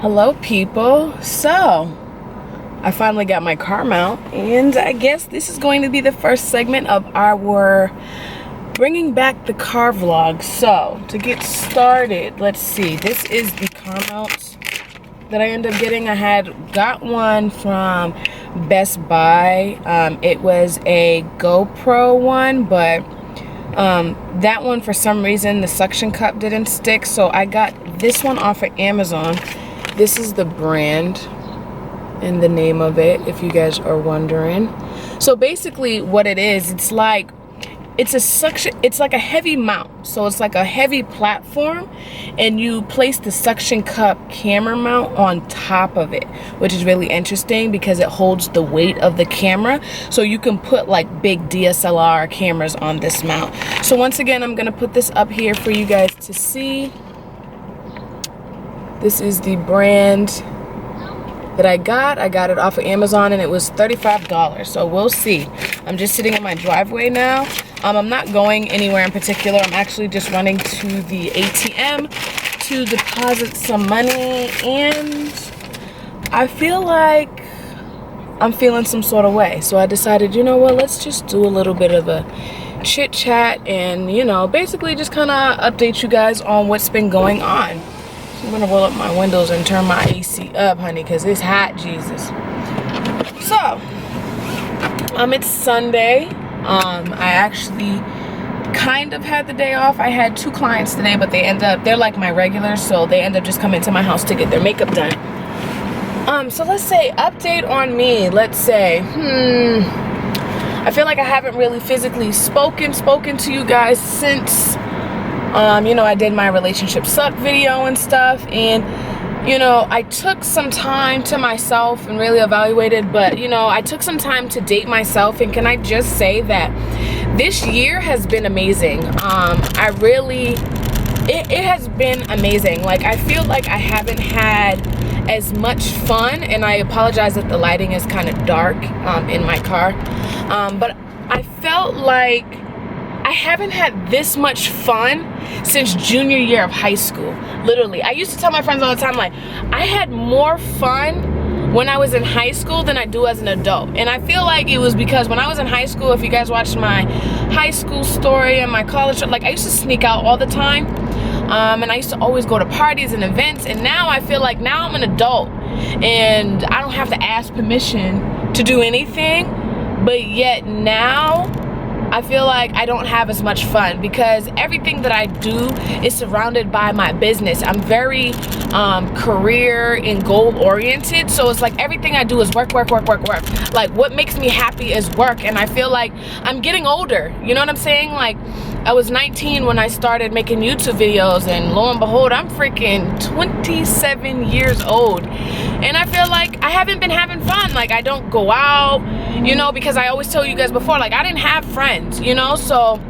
Hello people. So I finally got my car mount, and I guess this is going to be the first segment of our bringing back the car vlog. So to get started, let's see, this is the car mount that I ended up getting. I got one from Best Buy. It was a GoPro one, but that one, for some reason, the suction cup didn't stick, so I got this one off of Amazon. This is the brand and the name of it, if you guys are wondering. So basically what it is, it's like a heavy mount. So it's like a heavy platform, and you place the suction cup camera mount on top of it, which is really interesting because it holds the weight of the camera. So you can put like big DSLR cameras on this mount. So once again, I'm gonna put this up here for you guys to see. This is the brand that I got it off of Amazon, and it was $35. So we'll see. I'm just sitting in my driveway now. I'm not going anywhere in particular. I'm actually just running to the ATM to deposit some money, and I feel like I'm feeling some sort of way. So I decided, you know what, let's just do a little bit of a chit chat and, you know, basically just kind of update you guys on what's been going on. I'm gonna roll up my windows and turn my AC up, honey, because it's hot, Jesus. So, it's Sunday. I actually kind of had the day off. I had 2 clients today, but they're like my regulars, so they end up just coming to my house to get their makeup done. So let's say, update on me. Let's say, I feel like I haven't really physically spoken to you guys since you know, I did my relationship suck video and stuff, and you know, I took some time to myself and really evaluated, but you know, I took some time to date myself, and can I just say that this year has been amazing. It has been amazing. Like, I feel like I haven't had as much fun, and I apologize that the lighting is kind of dark in my car, but I felt like I haven't had this much fun since junior year of high school. Literally, I used to tell my friends all the time, like, I had more fun when I was in high school than I do as an adult. And I feel like it was because when I was in high school, if you guys watched my high school story and my college, like, I used to sneak out all the time, and I used to always go to parties and events. And now I feel like now I'm an adult and I don't have to ask permission to do anything, but yet now I feel like I don't have as much fun because everything that I do is surrounded by my business. I'm very career and goal oriented, so it's like everything I do is work. Like, what makes me happy is work, and I feel like I'm getting older, you know what I'm saying? Like, I was 19 when I started making YouTube videos, and lo and behold, I'm freaking 27 years old, and I feel like I haven't been having fun. Like, I don't go out, you know, because I always tell you guys before, like, I didn't have friends, you know. So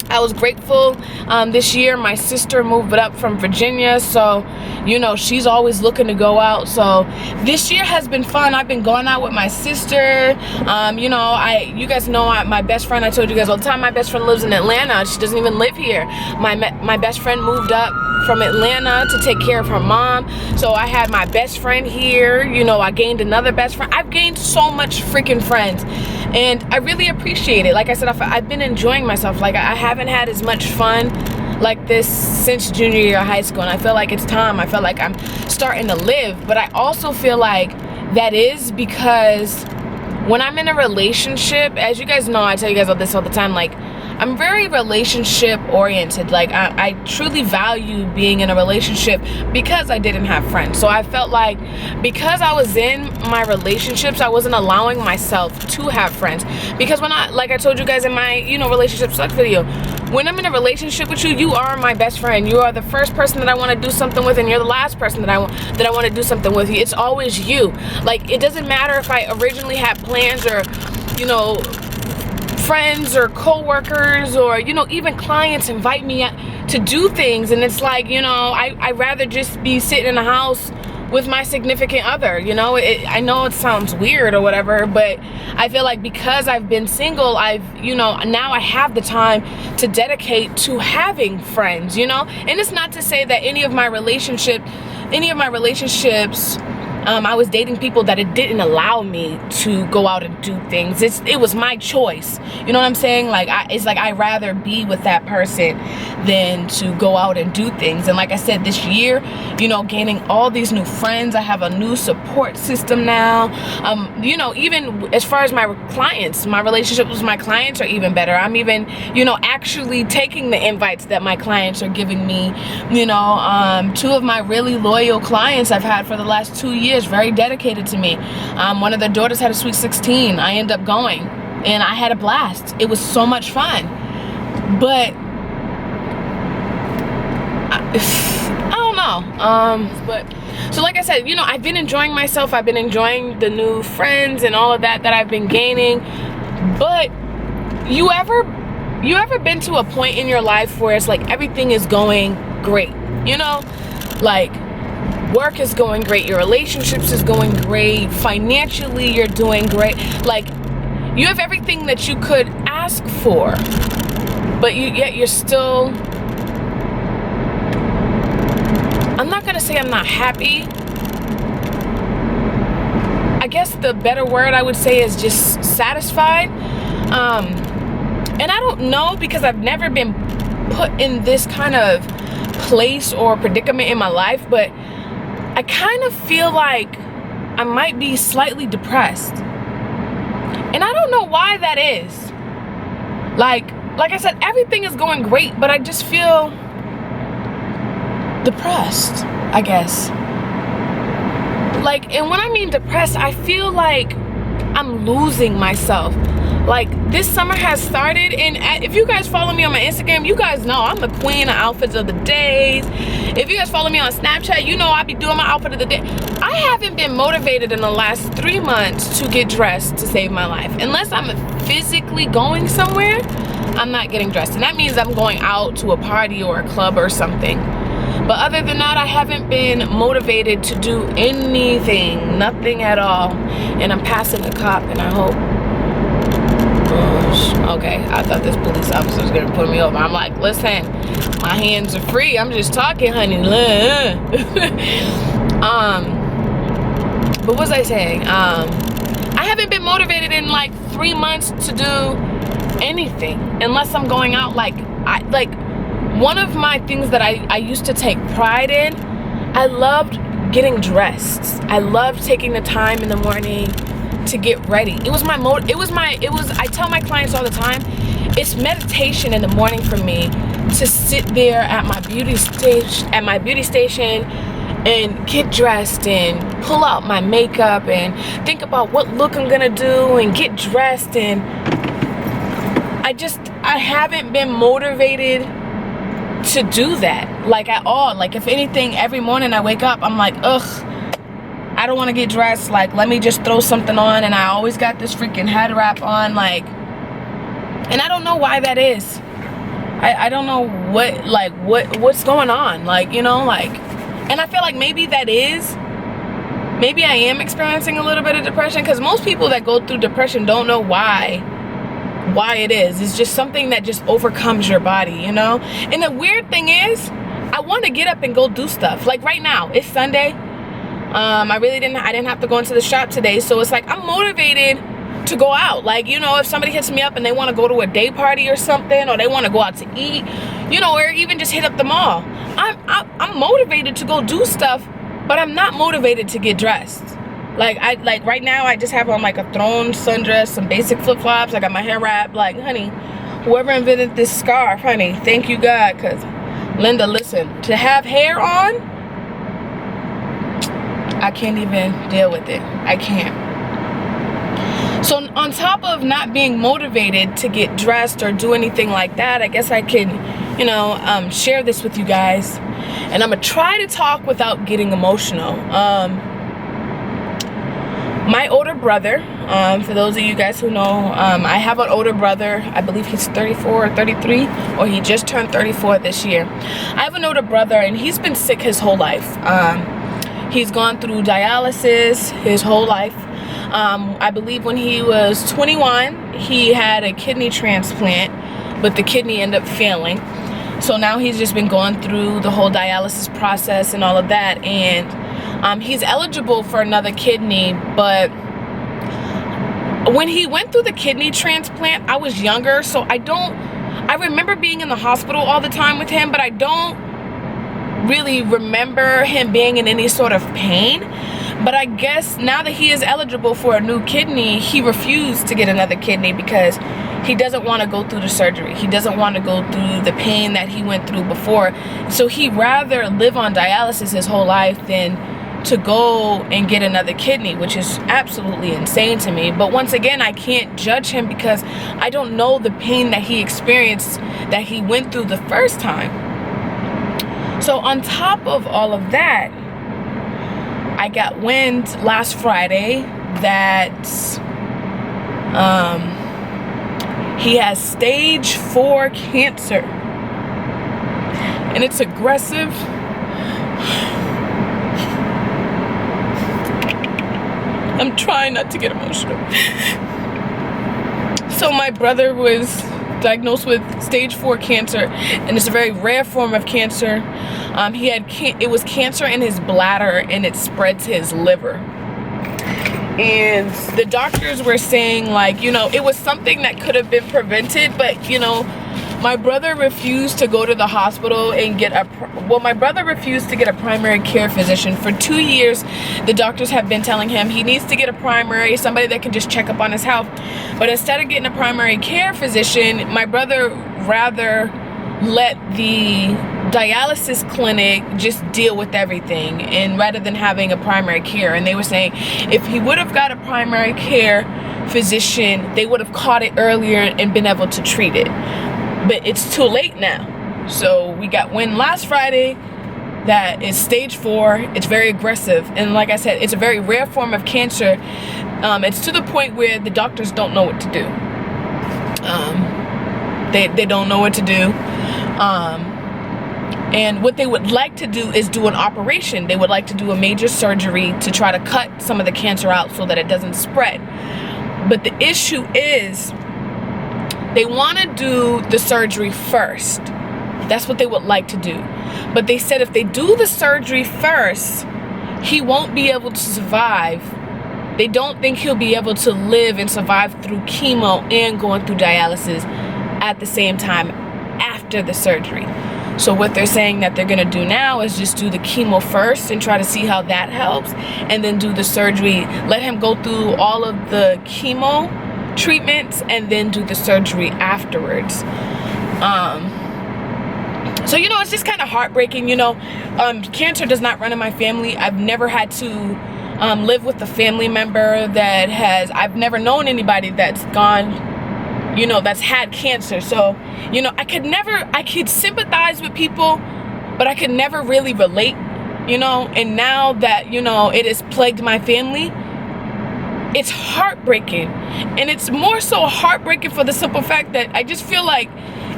I was grateful. This year my sister moved up from Virginia, so you know, she's always looking to go out. So this year has been fun. I've been going out with my sister. You know, you guys know my best friend, I told you guys all the time, my best friend lives in Atlanta. She doesn't even live here. My best friend moved up from Atlanta to take care of her mom, so I had my best friend here. You know, I gained another best friend. I've gained so much freaking friends, and I really appreciate it. Like I said, I've been enjoying myself. Like, I haven't had as much fun like this since junior year of high school, and I feel like it's time. I feel like I'm starting to live, but I also feel like that is because when I'm in a relationship, as you guys know, I tell you guys all this all the time, like, I'm very relationship oriented. Like, I truly value being in a relationship because I didn't have friends. So I felt like because I was in my relationships, I wasn't allowing myself to have friends. Because when like I told you guys in my, you know, relationship sucks video, when I'm in a relationship with you, you are my best friend. You are the first person that I want to do something with, and you're the last person that I want to do something with. It's always you. Like, it doesn't matter if I originally had plans, or, you know, friends or co-workers, or, you know, even clients invite me to do things, and it's like, you know, I'd rather just be sitting in the house with my significant other. You know, I know it sounds weird or whatever, but I feel like because I've been single, you know, now I have the time to dedicate to having friends, you know. And it's not to say that any of my relationships, I was dating people that it didn't allow me to go out and do things. It was my choice. You know what I'm saying? Like, it's like I'd rather be with that person than to go out and do things. And like I said, this year, you know, gaining all these new friends. I have a new support system now. You know, even as far as my clients, my relationships with my clients are even better. I'm even, you know, actually taking the invites that my clients are giving me. You know, 2 of my really loyal clients I've had for the last 2 years, very dedicated to me. One of their daughters had a sweet 16. I ended up going and I had a blast. It was so much fun. But I don't know. But so like I said, you know, I've been enjoying myself. I've been enjoying the new friends and all of that I've been gaining. But you ever been to a point in your life where it's like everything is going great? You know, like work is going great, your relationships is going great, financially you're doing great, like you have everything that you could ask for, but yet you're still, I'm not gonna say I'm not happy. I guess the better word I would say is just satisfied. And I don't know, because I've never been put in this kind of place or predicament in my life, but I kind of feel like I might be slightly depressed. And I don't know why that is. Like I said, everything is going great, but I just feel depressed, I guess. Like, and when I mean depressed, I feel like I'm losing myself. Like, this summer has started, and if you guys follow me on my Instagram, you guys know I'm the queen of outfits of the days. If you guys follow me on Snapchat, you know I be doing my outfit of the day. I haven't been motivated in the last 3 months to get dressed to save my life. Unless I'm physically going somewhere, I'm not getting dressed. And that means I'm going out to a party or a club or something. But other than that, I haven't been motivated to do anything, nothing at all. And I'm passing a cop, and I hope. Okay, I thought this police officer was gonna pull me over. I'm like, listen, my hands are free. I'm just talking, honey. But what was I saying? I haven't been motivated in like 3 months to do anything unless I'm going out. Like one of my things that I used to take pride in, I loved getting dressed. I loved taking the time in the morning to get ready. I tell my clients all the time, it's meditation in the morning for me to sit there at my beauty station and get dressed and pull out my makeup and think about what look I'm gonna do and get dressed. And I haven't been motivated to do that, like, at all. Like, if anything, every morning I wake up, I'm like, ugh, I don't want to get dressed. Like, let me just throw something on. And I always got this freaking head wrap on, like, and I don't know why that is. I don't know what's going on, like, you know, like, and I feel like maybe I am experiencing a little bit of depression, because most people that go through depression don't know why it is. It's just something that just overcomes your body, you know. And the weird thing is, I want to get up and go do stuff. Like right now, it's Sunday. I didn't have to go into the shop today, so it's like I'm motivated to go out. Like, you know, if somebody hits me up and they want to go to a day party or something, or they want to go out to eat, you know, or even just hit up the mall, I'm motivated to go do stuff, but I'm not motivated to get dressed. Like right now, I just have on like a thrown sundress, some basic flip-flops. I got my hair wrapped. Like, honey, whoever invented this scarf, honey, thank you God, because Linda, listen, to have hair on, I can't even deal with it. I can't. So on top of not being motivated to get dressed or do anything like that, I guess I can, you know, share this with you guys. And I'm gonna try to talk without getting emotional. My older brother, for those of you guys who know, I have an older brother. I believe he's 34 or 33, or he just turned 34 this year. I have an older brother, and he's been sick his whole life. He's gone through dialysis his whole life. I believe when he was 21, he had a kidney transplant, but the kidney ended up failing. So now he's just been going through the whole dialysis process and all of that, and he's eligible for another kidney. But when he went through the kidney transplant, I was younger, so I remember being in the hospital all the time with him, but I don't really remember him being in any sort of pain. But I guess now that he is eligible for a new kidney, he refused to get another kidney because he doesn't want to go through the surgery. He doesn't want to go through the pain that he went through before. So he'd rather live on dialysis his whole life than to go and get another kidney, which is absolutely insane to me. But once again, I can't judge him because I don't know the pain that he experienced, that he went through the first time. So on top of all of that, I got wind last Friday that he has stage 4 cancer, and it's aggressive. I'm trying not to get emotional. So my brother was diagnosed with stage 4 cancer, and it's a very rare form of cancer. It was cancer in his bladder, and it spread to his liver. And the doctors were saying, like, you know, it was something that could have been prevented, but, you know, my brother refused to go to the hospital and get my brother refused to get a primary care physician. For 2 years, the doctors have been telling him he needs to get a somebody that can just check up on his health. But instead of getting a primary care physician, my brother rather let the dialysis clinic just deal with everything, and rather than having a primary care. And they were saying if he would have got a primary care physician, they would have caught it earlier and been able to treat it. But it's too late now. So we got wind last Friday that is stage 4. It's very aggressive, and like I said, it's a very rare form of cancer. It's to the point where the doctors don't know what to do. They don't know what to do. And what they would like to do is do an operation. They would like to do a major surgery to try to cut some of the cancer out so that it doesn't spread. But the issue is they want to do the surgery first. That's what they would like to do. But they said if they do the surgery first, he won't be able to survive. They don't think he'll be able to live and survive through chemo and going through dialysis at the same time after the surgery. So what they're saying that they're going to do now is just do the chemo first and try to see how that helps, and then do the surgery. Let him go through all of the chemo treatments and then do the surgery afterwards. So, you know, it's just kind of heartbreaking. You know, cancer does not run in my family. I've never had to live with a family member that has, I've never known anybody that's gone, you know, that's had cancer. So, you know, I could sympathize with people, but I could never really relate, you know. And now that, you know, it has plagued my family, it's heartbreaking. And it's more so heartbreaking for the simple fact that I just feel like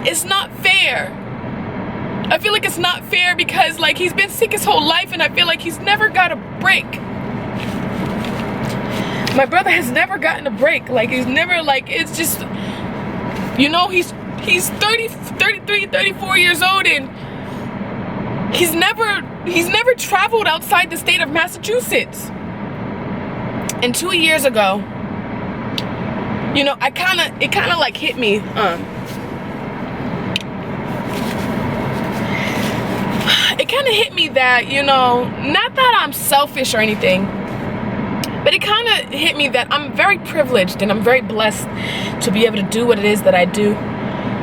it's not fair. I feel like it's not fair because, like, he's been sick his whole life, and I feel like he's never got a break. My brother has never gotten a break. Like, he's never, like, it's just, you know, he's 33, 34 years old, and he's never traveled outside the state of Massachusetts. And 2 years ago, you know, it kind of like hit me. It kind of hit me that, you know, not that I'm selfish or anything, but it kind of hit me that I'm very privileged and I'm very blessed to be able to do what it is that I do,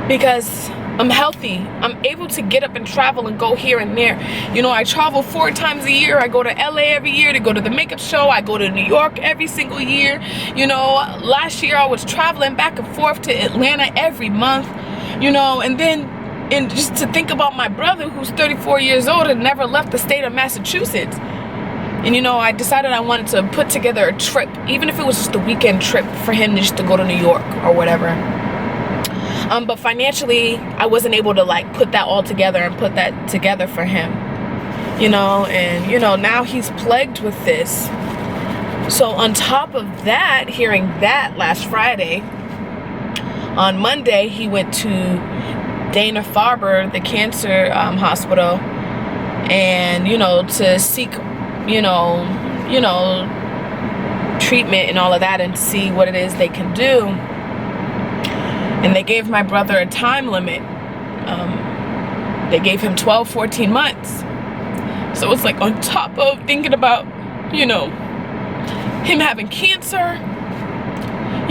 because I'm healthy. I'm able to get up and travel and go here and there. You know, I travel 4 times a year. I go to LA every year to go to the makeup show. I go to New York every single year. You know, last year I was traveling back and forth to Atlanta every month, you know. And just to think about my brother, who's 34 years old and never left the state of Massachusetts. And, you know, I decided I wanted to put together a trip, even if it was just a weekend trip, for him just to go to New York or whatever. But financially, I wasn't able to, like, put that all together and put that together for him. you know, and you know, now he's plagued with this. So on top of that, hearing that last Friday, on Monday he went to Dana-Farber, the cancer hospital, and you know, to seek you know treatment and all of that, and see what it is they can do. And they gave my brother a time limit. They gave him 12-14 months. So it's like, on top of thinking about, you know, him having cancer,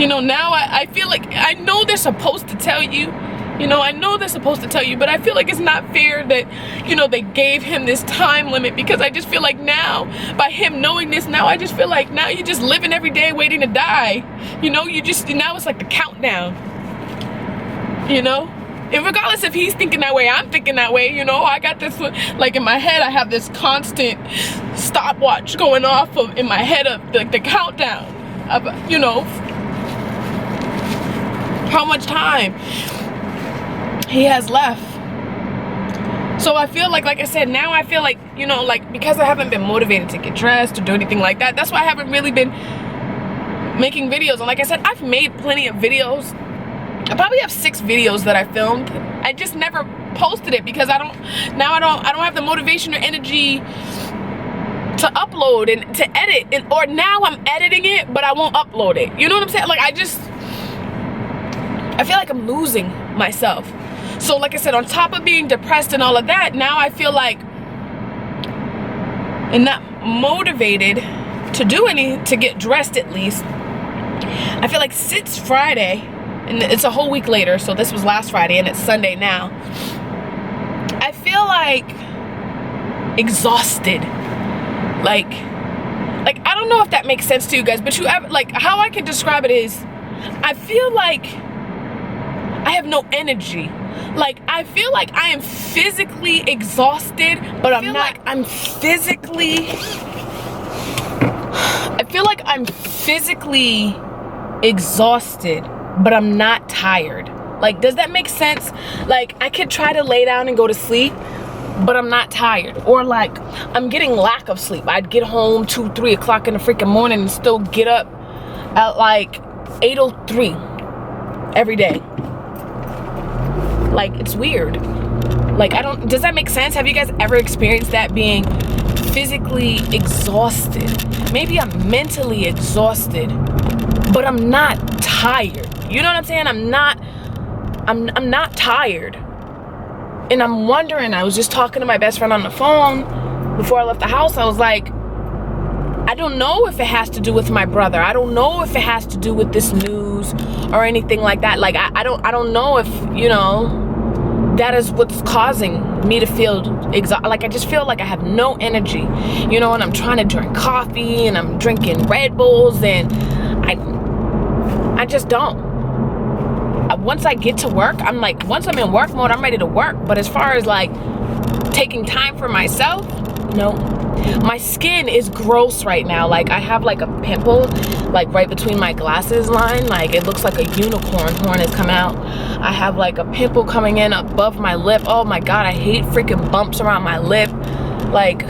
you know, now I feel like, I know they're supposed to tell you, you know, I know they're supposed to tell you, but I feel like it's not fair that, you know, they gave him this time limit, because I just feel like now, by him knowing this, now I just feel like now you're just living every day waiting to die. You know, you just, now it's like the countdown, you know? And regardless if he's thinking that way, I'm thinking that way, you know? I got this, like, in my head, I have this constant stopwatch going off of, in my head, of the countdown of, you know, how much time he has left. So I feel like I said, now I feel like, you know, like, because I haven't been motivated to get dressed or do anything like that, that's why I haven't really been making videos. And like I said, I've made plenty of videos. I probably have 6 videos that I filmed. I just never posted it because I don't have the motivation or energy to upload and to edit, and or now I'm editing it but I won't upload it. You know what I'm saying? Like, I feel like I'm losing myself. So like I said, on top of being depressed and all of that, now I feel like I'm not motivated to do to get dressed at least. I feel like since Friday, and it's a whole week later, so this was last Friday and it's Sunday now, I feel like exhausted. Like I don't know if that makes sense to you guys, but like, how I can describe it is, I feel like I have no energy. Like, I feel like I am physically exhausted, but I feel like I'm physically exhausted, but I'm not tired. Like, does that make sense? Like, I could try to lay down and go to sleep, but I'm not tired. Or like, I'm getting lack of sleep. I'd get home 2-3 o'clock in the freaking morning and still get up at like 8:03 every day. Like, it's weird. Like, does that make sense? Have you guys ever experienced that, being physically exhausted? Maybe I'm mentally exhausted, but I'm not tired. You know what I'm saying? I'm not tired. And I'm wondering, I was just talking to my best friend on the phone before I left the house. I was like, I don't know if it has to do with my brother. I don't know if it has to do with this news or anything like that. Like, I don't know if, you know, that is what's causing me to feel exhausted. Like, I just feel like I have no energy, you know, and I'm trying to drink coffee and I'm drinking Red Bulls, and I just don't. Once I get to work, I'm like, once I'm in work mode, I'm ready to work. But as far as like taking time for myself, no. My skin is gross right now. Like, I have like a pimple, like right between my glasses line. Like, it looks like a unicorn horn has come out. I have like a pimple coming in above my lip. Oh my God, I hate freaking bumps around my lip. Like,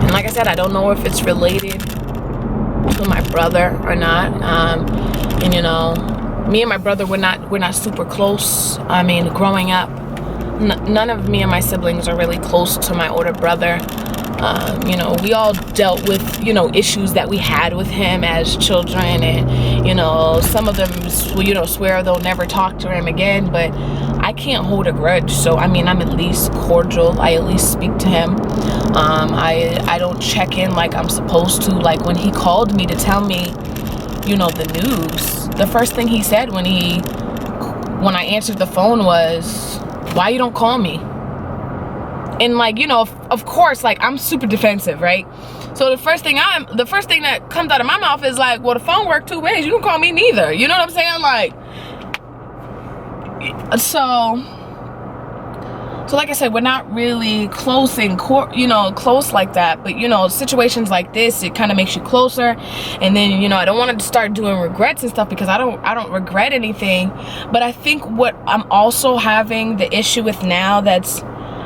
and like I said, I don't know if it's related to my brother or not. And you know, me and my brother, we're not super close. I mean, growing up, none of me and my siblings are really close to my older brother. You know, we all dealt with, you know, issues that we had with him as children, and, you know, some of them, you know, swear they'll never talk to him again, but I can't hold a grudge. So, I mean, I'm at least cordial. I at least speak to him. I don't check in like I'm supposed to. Like, when he called me to tell me, you know, the news, the first thing he said when I answered the phone was, why you don't call me? And like, you know, of course, like, I'm super defensive, right? So the first thing that comes out of my mouth is like, well, the phone worked 2 ways. You don't call me neither. You know what I'm saying? Like, so like I said, we're not really close close like that. But, you know, situations like this, it kind of makes you closer. And then, you know, I don't want to start doing regrets and stuff, because I don't regret anything. But I think what I'm also having the issue with now, that's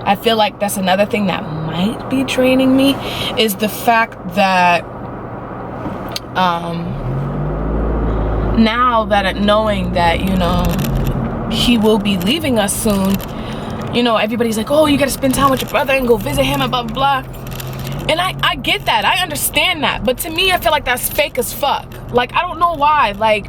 I feel like that's another thing that might be draining me, is the fact that now that knowing that, you know, he will be leaving us soon, you know, everybody's like, oh, you gotta spend time with your brother and go visit him and blah blah blah. And I get that, I understand that, but to me I feel like that's fake as fuck. Like, I don't know why. Like,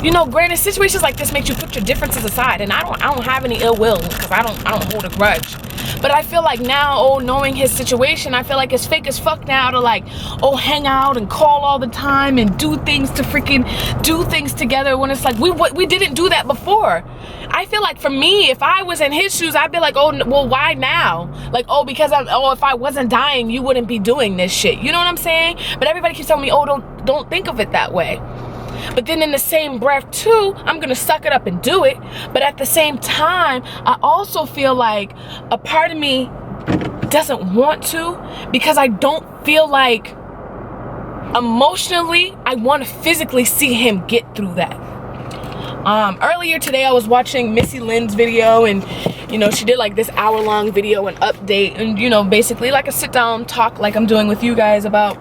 you know, granted, situations like this make you put your differences aside, and I don't have any ill will, because I don't hold a grudge. But I feel like now, oh, knowing his situation, I feel like it's fake as fuck now to, like, oh, hang out and call all the time and do things together, when it's like we didn't do that before. I feel like for me, if I was in his shoes, I'd be like, oh, well, why now? Like, oh, because if I wasn't dying, you wouldn't be doing this shit. You know what I'm saying? But everybody keeps telling me, oh, don't think of it that way. But then in the same breath too, I'm gonna suck it up and do it. But at the same time, I also feel like a part of me doesn't want to, because I don't feel like emotionally I want to physically see him get through that. Earlier today I was watching Missy Lynn's video, and you know, she did like this hour-long video and update, and you know, basically like a sit-down talk like I'm doing with you guys about,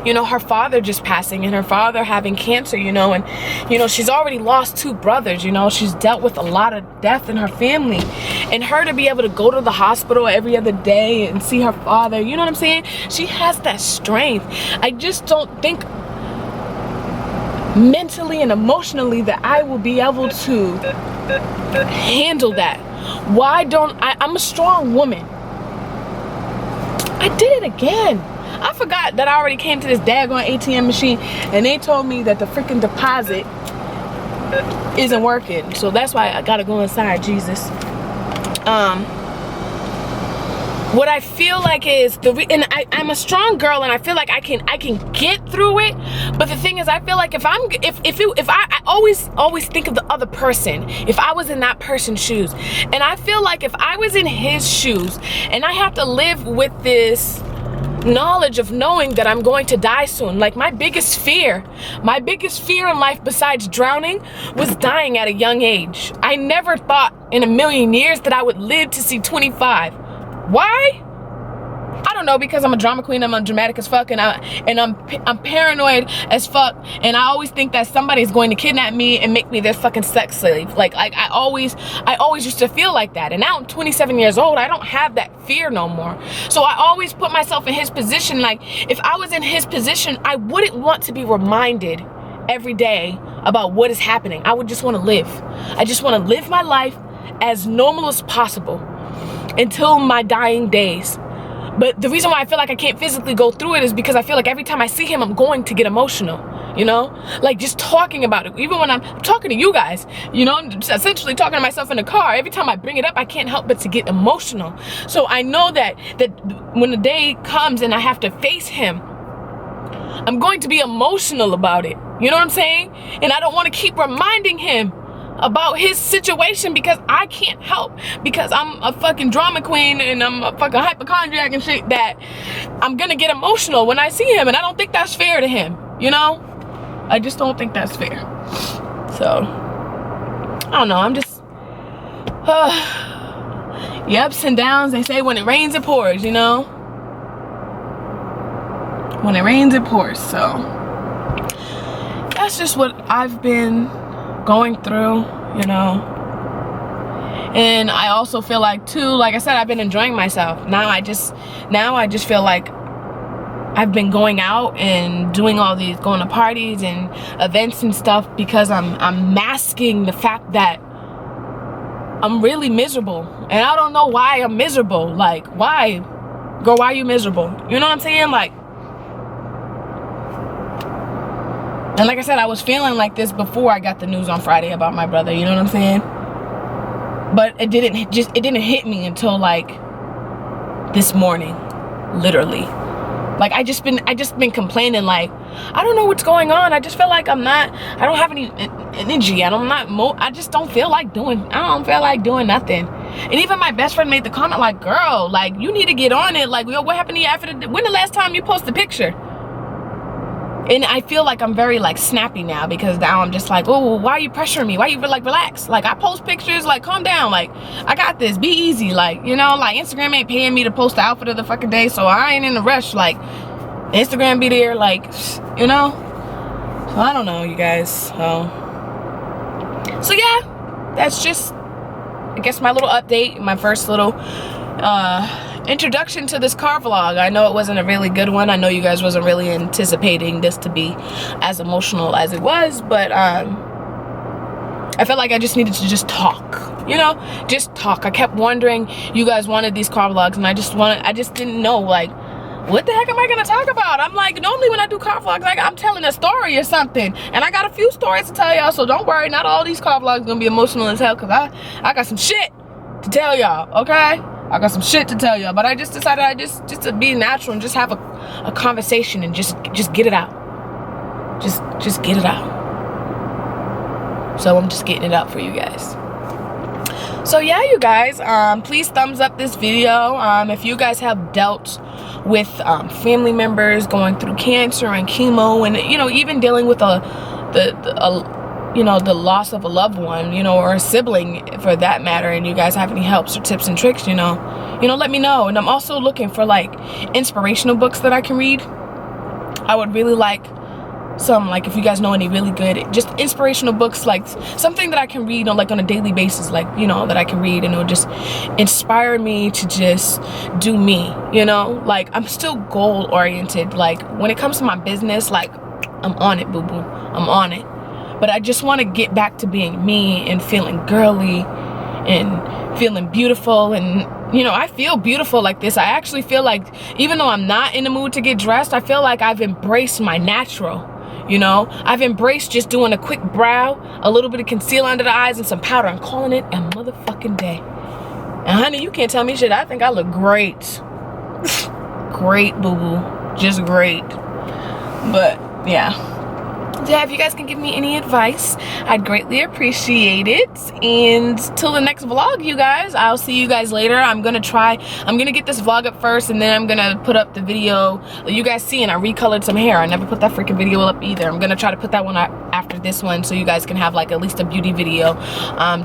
you know, her father just passing and her father having cancer, you know, and you know, she's already lost 2 brothers, you know, she's dealt with a lot of death in her family, and her to be able to go to the hospital every other day and see her father, you know what I'm saying? She has that strength. I just don't think mentally and emotionally that I will be able to handle that. Why don't I'm a strong woman. I did it again. I forgot that I already came to this daggone ATM machine and they told me that the freaking deposit isn't working. So that's why I gotta go inside, Jesus. What I feel like is I'm a strong girl, and I feel like I can get through it. But the thing is, I feel like if I always think of the other person, if I was in that person's shoes, and I feel like if I was in his shoes and I have to live with this knowledge of knowing that I'm going to die soon. Like, my biggest fear in life besides drowning was dying at a young age. I never thought in a million years that I would live to see 25. Why? I don't know, because I'm a drama queen, I'm dramatic as fuck, and I'm paranoid as fuck, and I always think that somebody's going to kidnap me and make me their fucking sex slave. Like I always used to feel like that, and now I'm 27 years old, I don't have that fear no more. So I always put myself in his position. Like, if I was in his position, I wouldn't want to be reminded every day about what is happening. I would just want to live. I just want to live my life as normal as possible until my dying days. But the reason why I feel like I can't physically go through it is because I feel like every time I see him, I'm going to get emotional, you know? Like, just talking about it, even when I'm talking to you guys, you know, essentially talking to myself in the car, every time I bring it up, I can't help but to get emotional. So I know that when the day comes and I have to face him, I'm going to be emotional about it. You know what I'm saying? And I don't want to keep reminding him about his situation, because I can't help, because I'm a fucking drama queen and I'm a fucking hypochondriac and shit, that I'm gonna get emotional when I see him, and I don't think that's fair to him, you know? I just don't think that's fair. So I don't know, I'm just your ups and downs, they say when it rains it pours, you know? When it rains it pours. So that's just what I've been going through, you know. And I also feel like too, like I said, I've been enjoying myself. Now I just feel like I've been going out and doing all these, going to parties and events and stuff, because I'm masking the fact that I'm really miserable. And I don't know why I'm miserable. Like, why? Girl, why are you miserable? You know what I'm saying? Like, and like I said, I was feeling like this before I got the news on Friday about my brother, you know what I'm saying? But it didn't hit me until like this morning, literally. Like, I just been complaining, like, I don't know what's going on. I just feel like I don't have any energy. I just don't feel like doing nothing. And even my best friend made the comment, like, girl, like, you need to get on it. Like, yo, what happened to you when the last time you posted a picture? And I feel like I'm very like snappy now, because now I'm just like, oh, why are you pressuring me? Why you like, relax? Like, I post pictures, like, calm down. Like, I got this, be easy. Like, you know, like, Instagram ain't paying me to post the outfit of the fucking day, so I ain't in a rush. Like, Instagram be there, like, you know. So I don't know, you guys. So yeah, that's just, I guess, my little update, my first little introduction to this car vlog. I know it wasn't a really good one. I know you guys wasn't really anticipating this to be as emotional as it was, but I felt like I just needed to just talk, you know, just talk. I kept wondering, you guys wanted these car vlogs, and I just didn't know, like, what the heck am I gonna talk about? I'm like, normally when I do car vlogs, like, I'm telling a story or something, and I got a few stories to tell y'all, so don't worry, not all these car vlogs gonna be emotional as hell, because I got some shit to tell y'all, okay? I got some shit to tell y'all, but I just decided I just to be natural and just have a conversation and just get it out. Just get it out. So I'm just getting it out for you guys. So yeah, you guys, please thumbs up this video. If you guys have dealt with family members going through cancer and chemo, and, you know, even dealing with you know, the loss of a loved one, you know, or a sibling for that matter, and you guys have any helps or tips and tricks, you know, let me know. And I'm also looking for like inspirational books that I can read. I would really like some, like, if you guys know any really good just inspirational books, like something that I can read on, like, on a daily basis, like, you know, that I can read and it'll just inspire me to just do me, you know. Like, I'm still goal oriented. Like, when it comes to my business, like, I'm on it, boo-boo, I'm on it. But I just want to get back to being me and feeling girly and feeling beautiful. And, you know, I feel beautiful like this. I actually feel like, even though I'm not in the mood to get dressed, I feel like I've embraced my natural, you know. I've embraced just doing a quick brow, a little bit of concealer under the eyes, and some powder, and calling it a motherfucking day. And honey, you can't tell me shit. I think I look great. Great, boo-boo. Just great. But, yeah. Yeah, if you guys can give me any advice, I'd greatly appreciate it. And till the next vlog, you guys, I'll see you guys later. I'm gonna get this vlog up first, and then I'm gonna put up the video you guys see. And I recolored some hair. I never put that freaking video up either. I'm gonna try to put that one up after this one, so you guys can have like at least a beauty video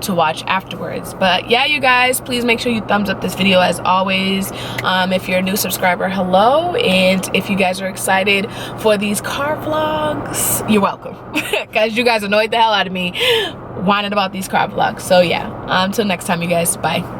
to watch afterwards. But yeah, you guys, please make sure you thumbs up this video as always. If you're a new subscriber, hello. And if you guys are excited for these car vlogs, you're welcome, because you guys annoyed the hell out of me whining about these car vlogs. So yeah, until next time, you guys, bye.